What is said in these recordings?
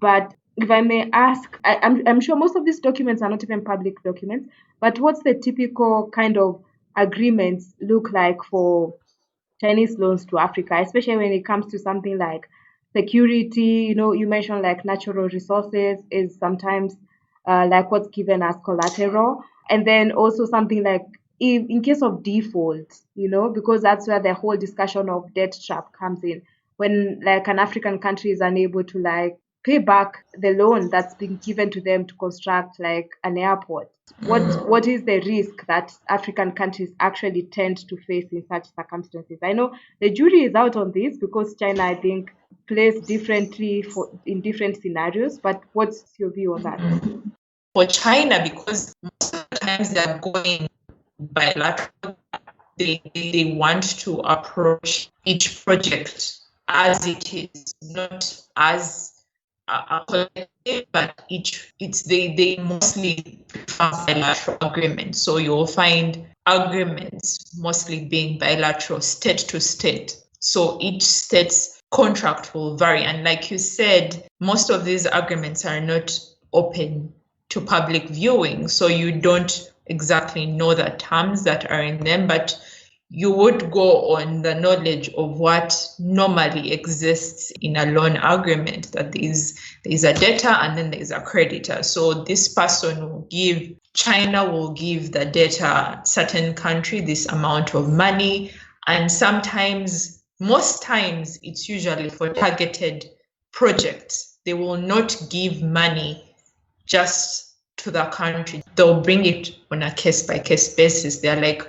But if I may ask, I'm sure most of these documents are not even public documents, but what's the typical kind of agreements look like for Chinese loans to Africa, especially when it comes to something like security? You mentioned like natural resources is sometimes like what's given as collateral. And then also something like in case of default, because that's where the whole discussion of debt trap comes in. When like an African country is unable to like pay back the loan that's been given to them to construct like an airport, what is the risk that African countries actually tend to face in such circumstances? I know the jury is out on this because China, I think, plays differently in different scenarios. But what's your view on that? For China, because most of the times they are going bilateral, they want to approach each project as it is, not as a collective, but they mostly prefer bilateral agreements. So you'll find agreements mostly being bilateral, state to state. So each state's contract will vary. And like you said, most of these agreements are not open to public viewing. So you don't exactly know the terms that are in them, but you would go on the knowledge of what normally exists in a loan agreement, that there's a debtor and then there's a creditor. So this person China will give the debtor, certain country, this amount of money. And sometimes, most times, it's usually for targeted projects. They will not give money just to the country. They'll bring it on a case-by-case basis. They're like,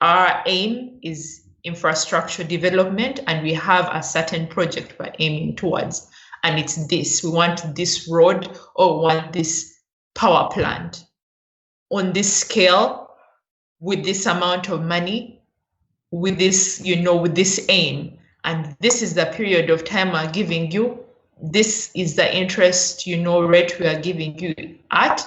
our aim is infrastructure development, and we have a certain project we're aiming towards, and it's this. We want this road, or want this power plant on this scale, with this amount of money, with this, with this aim, and this is the period of time we're giving you. This is the interest, rate we are giving you at.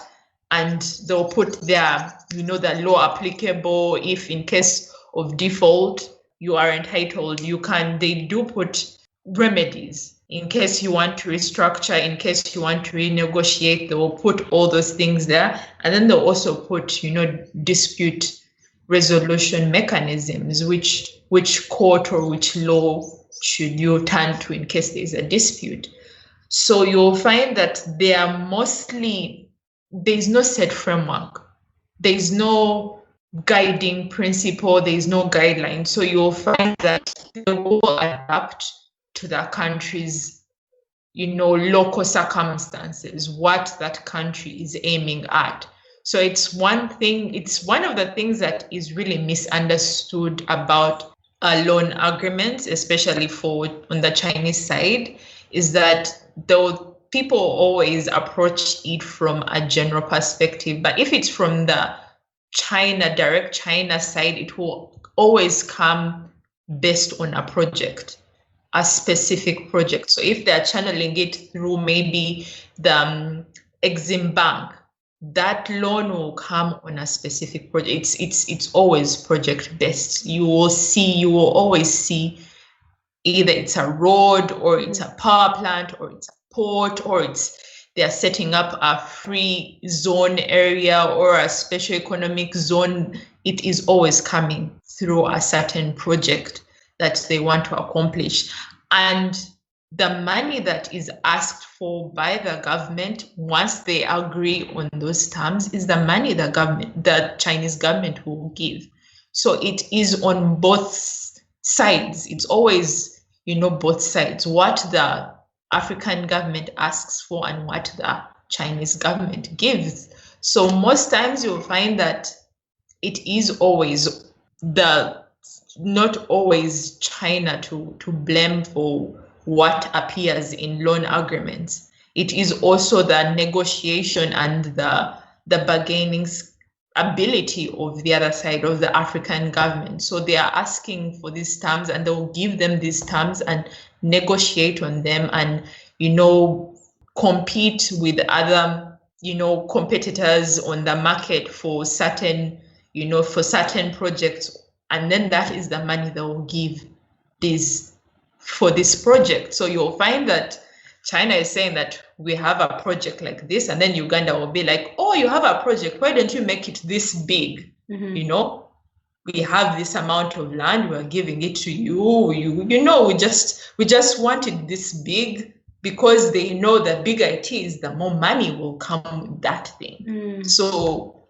And they'll put their, the law applicable. If in case of default, you are entitled, they do put remedies. In case you want to restructure, in case you want to renegotiate, they will put all those things there. And then they'll also put, dispute resolution mechanisms, which court or which law should you turn to in case there's a dispute. So you'll find that they are mostly, there's no set framework. There's no guiding principle. There's no guideline. So you'll find that they will adapt to the country's, local circumstances, what that country is aiming at. So it's one of the things that is really misunderstood about loan agreements, especially on the Chinese side, is that people always approach it from a general perspective. But if it's from the direct China side, it will always come based on a project, a specific project. So if they're channeling it through maybe the Exim Bank, that loan will come on a specific project. It's always project based. You will always see either it's a road, or it's a power plant, or it's a port, or they're setting up a free zone area or a special economic zone. It is always coming through a certain project that they want to accomplish. And the money that is asked for by the government, once they agree on those terms, is the money the Chinese government will give. So it is on both sides. It's always, both sides, what the African government asks for and what the Chinese government gives. So most times you'll find that it is always not always China to blame for what appears in loan agreements. It is also the negotiation and the bargaining ability of the other side, of the African government. So they are asking for these terms, and they'll give them these terms and negotiate on them, and compete with other competitors on the market for certain projects. And then that is the money they will give for this project. So you'll find that China is saying that we have a project like this, and then Uganda will be like, oh, you have a project, why don't you make it this big? You know, we have this amount of land, we're giving it to you. You know, we just want it this big, because they know the bigger it is, the more money will come with that thing. So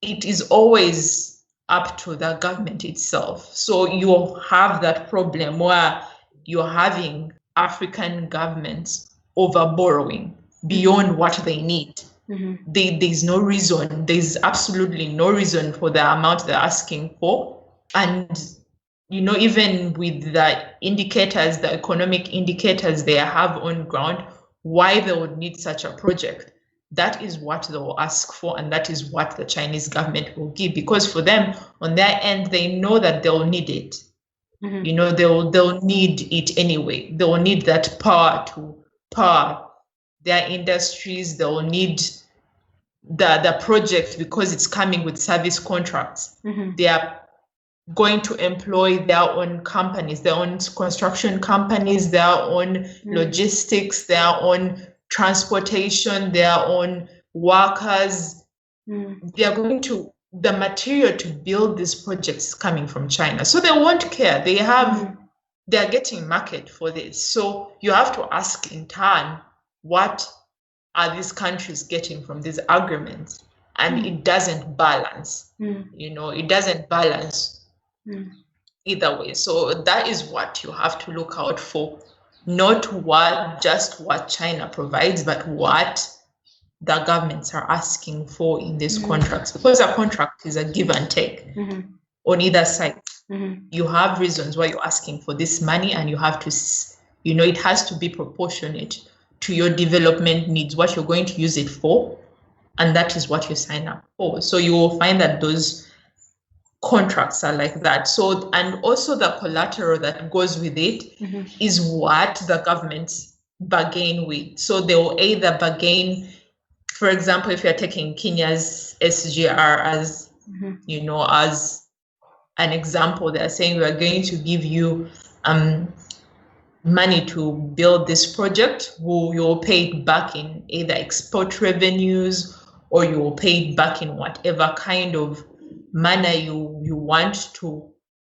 it is always up to the government itself. So you have that problem where you're having African governments over borrowing beyond what they need. There's no reason, there's absolutely no reason for the amount they're asking for. And, you know, even with the indicators, the economic indicators they have on ground, why they would need such a project, that is what they will ask for, and that is what the Chinese government will give, because for them, on their end, they know that they'll need it. You know, they'll need it anyway. They'll need that power to power their industries. They'll need the project because it's coming with service contracts. They are going to employ their own companies, their own construction companies, their own logistics, their own transportation, their own workers. They are going to, the material to build these projects is coming from China. So they won't care. They are getting market for this. So you have to ask in turn, what are these countries getting from these agreements? And it doesn't balance. You know, it doesn't balance either way. So that is what you have to look out for. Not just what China provides, but what the governments are asking for in these contracts, because a contract is a give and take on either side. You have reasons why you're asking for this money, and you have to, you know, it has to be proportionate to your development needs, what you're going to use it for, and that is what you sign up for. So you will find that those contracts are like that. So, and also the collateral that goes with it is what the governments bargain with. So they will either bargain, for example, if you're taking Kenya's SGR as, you know, as an example, they're saying we're going to give you money to build this project. You'll pay it back in either export revenues, or you will pay it back in whatever kind of manner you want to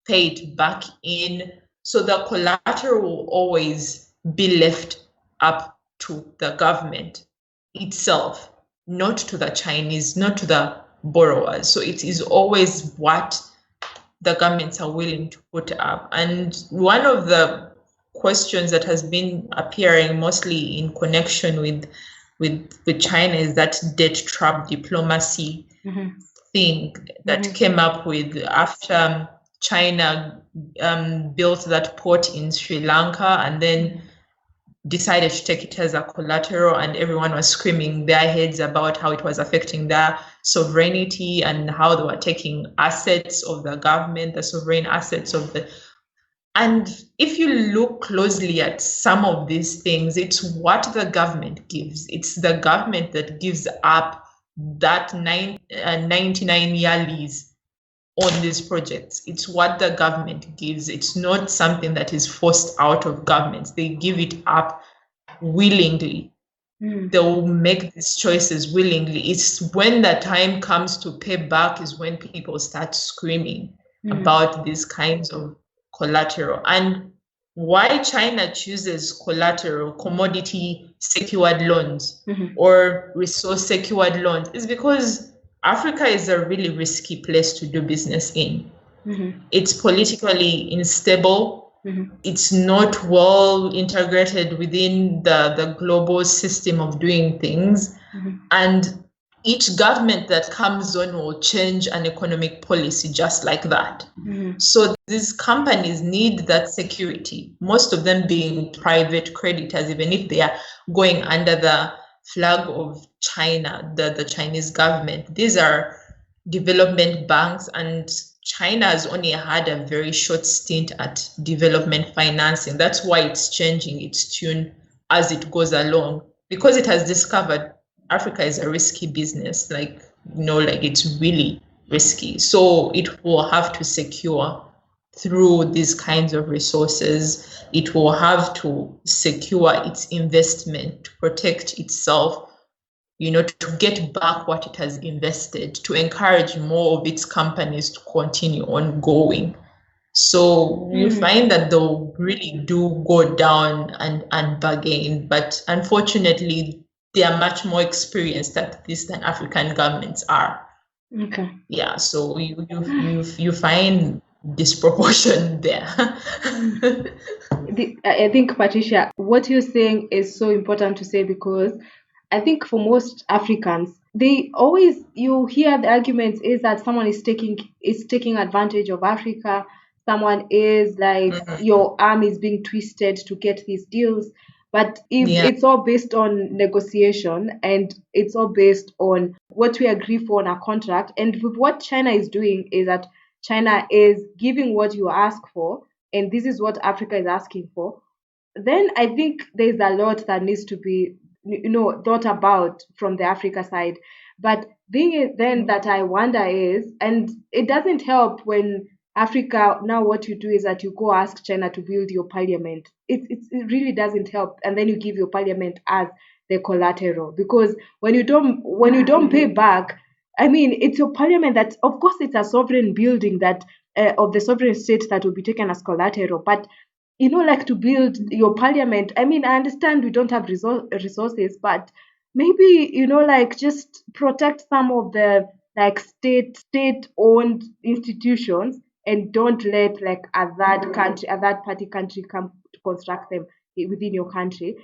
pay it back in. So the collateral will always be left up to the government itself, not to the Chinese, not to the borrowers. So it is always what the governments are willing to put up. And one of the questions that has been appearing mostly in connection with China is that debt trap diplomacy thing that came up with after China built that port in Sri Lanka and then decided to take it as a collateral, and everyone was screaming their heads about how it was affecting their sovereignty and how they were taking assets of the government, the sovereign assets of the. And if you look closely at some of these things, it's what the government gives. It's the government that gives up that 99-year lease on these projects. It's what the government gives. It's not something that is forced out of governments. They give it up willingly. They will make these choices willingly. It's when the time comes to pay back is when people start screaming about these kinds of collateral. And why China chooses collateral, commodity secured loans or resource secured loans is because Africa is a really risky place to do business in. It's politically unstable. It's not well integrated within the global system of doing things. And each government that comes on will change an economic policy just like that. So these companies need that security, most of them being private creditors, even if they are going under the flag of China, the Chinese government. These are development banks, and China has only had a very short stint at development financing. That's why it's changing its tune as it goes along, because it has discovered Africa is a risky business, like it's really risky. So it will have to secure through these kinds of resources, it will have to secure its investment, to protect itself, to get back what it has invested, to encourage more of its companies to continue on going. So you find that they'll really do go down and bargain, but unfortunately, they are much more experienced at this than African governments are. Okay. Yeah, so you find disproportion there. I think, Patricia, what you're saying is so important to say, because I think for most Africans, you hear the arguments is that someone is taking advantage of Africa. Someone is like, your arm is being twisted to get these deals. But if Yeah. it's all based on negotiation, and it's all based on what we agree for in a contract, and with what China is doing is that China is giving what you ask for, and this is what Africa is asking for, then I think there's a lot that needs to be, thought about from the Africa side. But thing then that I wonder is, and it doesn't help when Africa, now what you do is that you go ask China to build your parliament. It really doesn't help, and then you give your parliament as the collateral, because when you don't pay back, I mean, it's your parliament that, of course, it's a sovereign building that of the sovereign state that will be taken as collateral. But like, to build your parliament, I mean, I understand we don't have resources, but maybe, like, just protect some of the, like, state owned institutions, and don't let, like, a third party country come to construct them within your country.